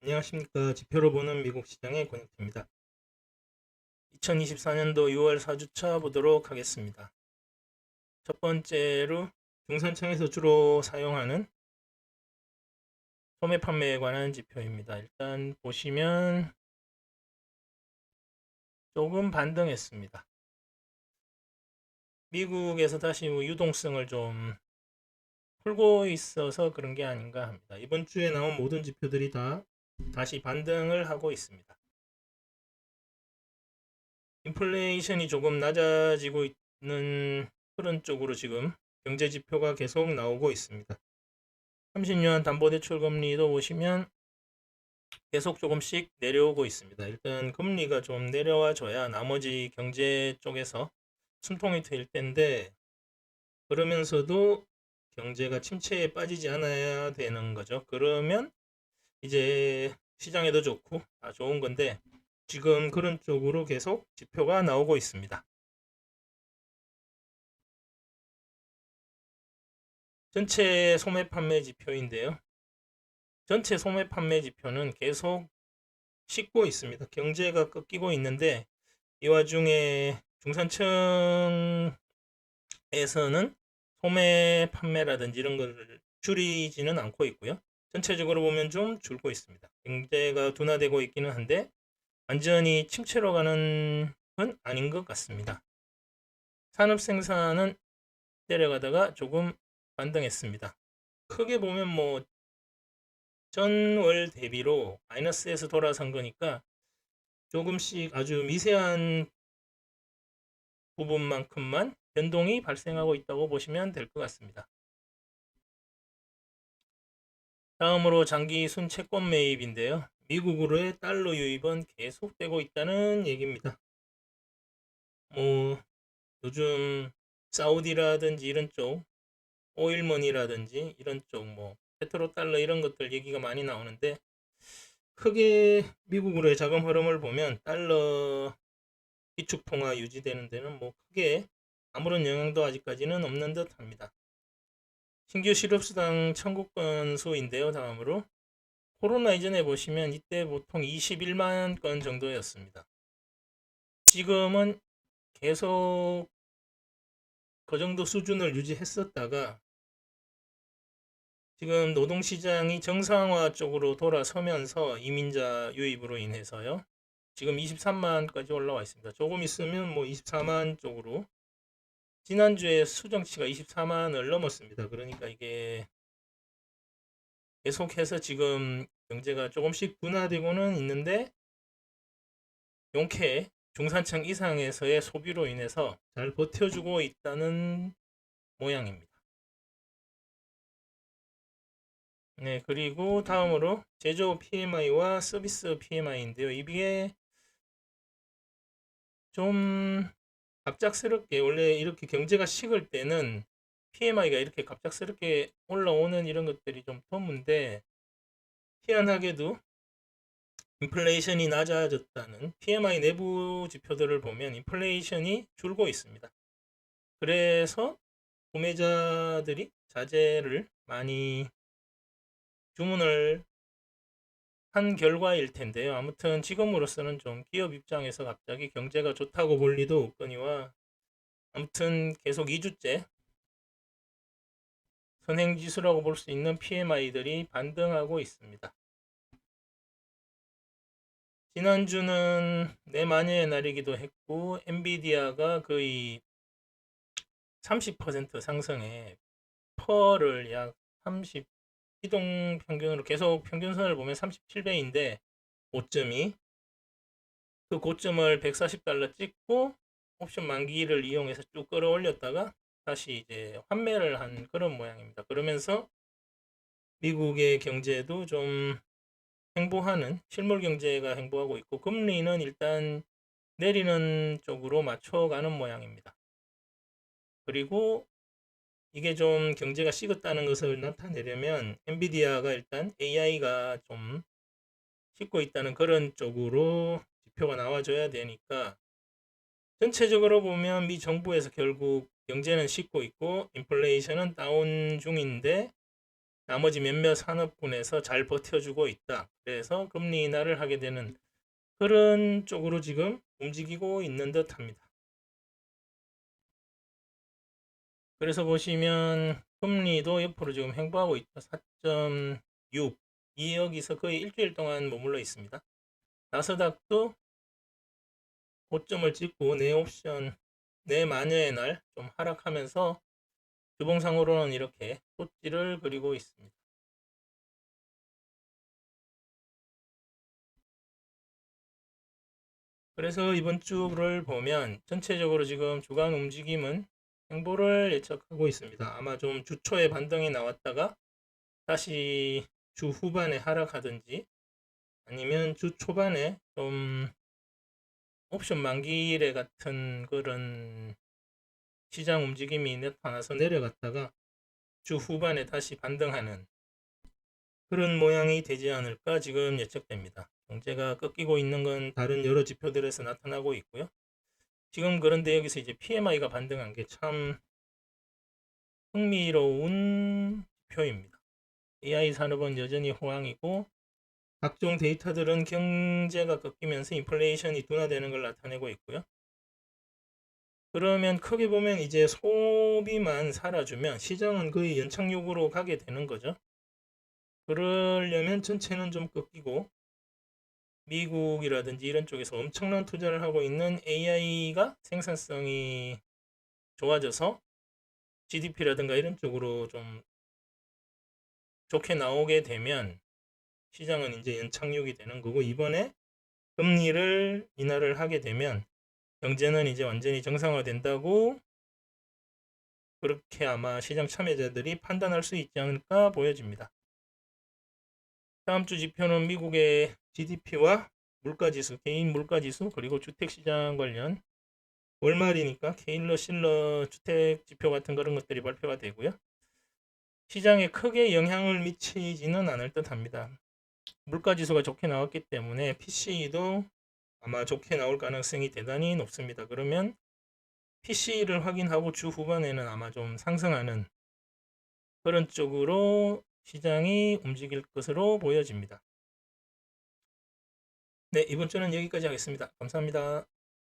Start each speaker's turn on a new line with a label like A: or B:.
A: 안녕하십니까. 지표로 보는 미국 시장의 권익태입니다. 2024년도 6월 4주차 보도록 하겠습니다. 첫 번째로 중산층에서 주로 사용하는 소매 판매에 관한 지표입니다. 일단 보시면 조금 반등했습니다. 미국에서 다시 유동성을 좀 풀고 있어서 그런 게 아닌가 합니다. 이번 주에 나온 모든 지표들이 다 다시 반등을 하고 있습니다. 인플레이션이 조금 낮아지고 있는 그런 쪽으로 지금 경제 지표가 계속 나오고 있습니다. 30년 담보대출 금리도 보시면 계속 조금씩 내려오고 있습니다. 일단 금리가 좀 내려와 줘야 나머지 경제 쪽에서 숨통이 트일 텐데, 그러면서도 경제가 침체에 빠지지 않아야 되는 거죠. 그러면 이제 시장에도 좋고 다 좋은 건데, 지금 그런 쪽으로 계속 지표가 나오고 있습니다. 전체 소매 판매 지표인데요. 전체 소매 판매 지표는 계속 씻고 있습니다. 경제가 꺾이고 있는데, 이 와중에 중산층에서는 소매 판매라든지 이런 걸 줄이지는 않고 있고요. 전체적으로 보면 좀 줄고 있습니다. 경제가 둔화되고 있기는 한데 완전히 침체로 가는 건 아닌 것 같습니다. 산업 생산은 내려가다가 조금 반등했습니다. 크게 보면 뭐 전월 대비로 마이너스에서 돌아선 거니까 조금씩 아주 미세한 부분만큼만 변동이 발생하고 있다고 보시면 될 것 같습니다. 다음으로 장기 순 채권 매입인데요. 미국으로의 달러 유입은 계속되고 있다는 얘기입니다. 뭐 요즘 사우디라든지 이런 쪽, 오일머니라든지 이런 쪽, 뭐 페트로달러 이런 것들 얘기가 많이 나오는데, 크게 미국으로의 자금 흐름을 보면 달러 기축 통화 유지되는 데는 뭐 크게 아무런 영향도 아직까지는 없는 듯 합니다. 신규 실업수당 청구 건 수인데요. 다음으로 코로나 이전에 보시면 이때 보통 21만 건 정도였습니다. 지금은 계속 그 정도 수준을 유지했었다가 지금 노동시장이 정상화 쪽으로 돌아서면서 이민자 유입으로 인해서요. 지금 23만까지 올라와 있습니다. 조금 있으면 뭐 24만 쪽으로, 지난주에 수정치가 24만을 넘었습니다. 그러니까 이게 계속해서 지금 경제가 조금씩 둔화되고는 있는데, 용케 중산층 이상에서의 소비로 인해서 잘 버텨주고 있다는 모양입니다. 네, 그리고 다음으로 제조업 PMI와 서비스 PMI인데요. 이게 좀 갑작스럽게, 원래 이렇게 경제가 식을 때는 PMI가 이렇게 갑작스럽게 올라오는 이런 것들이 좀 드문데, 희한하게도 인플레이션이 낮아졌다는 PMI 내부 지표들을 보면 인플레이션이 줄고 있습니다. 그래서 구매자들이 자재를 많이 주문을 한 결과일 텐데요. 아무튼 지금으로서는 좀 기업 입장에서 갑자기 경제가 좋다고 볼 리도 없거니와, 아무튼 계속 2주째 선행지수라고 볼 수 있는 PMI들이 반등하고 있습니다. 지난주는 내 마녀의 날이기도 했고, 엔비디아가 거의 30% 상승에 퍼를 약 30, 이동 평균으로 계속 평균선을 보면 37배인데, 고점이 그 고점을 140달러 찍고 옵션 만기를 이용해서 쭉 끌어올렸다가 다시 이제 환매를 한 그런 모양입니다. 그러면서 미국의 경제도 좀 행보하는, 실물 경제가 행보하고 있고, 금리는 일단 내리는 쪽으로 맞춰가는 모양입니다. 그리고 이게 좀 경제가 식었다는 것을 나타내려면 엔비디아가 일단 AI가 좀 식고 있다는 그런 쪽으로 지표가 나와줘야 되니까, 전체적으로 보면 미 정부에서 결국 경제는 식고 있고 인플레이션은 다운 중인데, 나머지 몇몇 산업군에서 잘 버텨주고 있다. 그래서 금리 인하를 하게 되는 그런 쪽으로 지금 움직이고 있는 듯 합니다. 그래서 보시면 금리도 옆으로 지금 횡보하고 있다. 4.6 여기서 거의 일주일 동안 머물러 있습니다. 나스닥도 고점을 찍고 내 마녀의 날 좀 하락하면서 주봉상으로는 이렇게 토지를 그리고 있습니다. 그래서 이번 주를 보면 전체적으로 지금 주간 움직임은 횡보를 예측하고 있습니다. 아마 좀 주 초에 반등이 나왔다가 다시 주 후반에 하락하든지 아니면 주 초반에 좀 옵션 만기일에 같은 그런 시장 움직임이 나타나서 내려갔다가 주 후반에 다시 반등하는 그런 모양이 되지 않을까 지금 예측됩니다. 경제가 꺾이고 있는 건 다른 여러 지표들에서 나타나고 있고요. 지금 그런데 여기서 이제 PMI가 반등한 게 참 흥미로운 지표입니다. AI 산업은 여전히 호황이고 각종 데이터들은 경제가 꺾이면서 인플레이션이 둔화되는 걸 나타내고 있고요. 그러면 크게 보면 이제 소비만 살아주면 시장은 거의 연착륙으로 가게 되는 거죠. 그러려면 전체는 좀 꺾이고 미국이라든지 이런 쪽에서 엄청난 투자를 하고 있는 AI가 생산성이 좋아져서 GDP라든가 이런 쪽으로 좀 좋게 나오게 되면 시장은 이제 연착륙이 되는 거고, 이번에 금리를 인하를 하게 되면 경제는 이제 완전히 정상화된다고 그렇게 아마 시장 참여자들이 판단할 수 있지 않을까 보여집니다. 다음 주 지표는 미국의 GDP와 물가지수, 개인 물가지수, 그리고 주택시장 관련 월말이니까 케일러 실러 주택 지표 같은 그런 것들이 발표가 되고요. 시장에 크게 영향을 미치지는 않을 듯 합니다. 물가지수가 좋게 나왔기 때문에 PCE도 아마 좋게 나올 가능성이 대단히 높습니다. 그러면 PCE를 확인하고 주 후반에는 아마 좀 상승하는 그런 쪽으로 시장이 움직일 것으로 보여집니다. 네, 이번 주는 여기까지 하겠습니다. 감사합니다.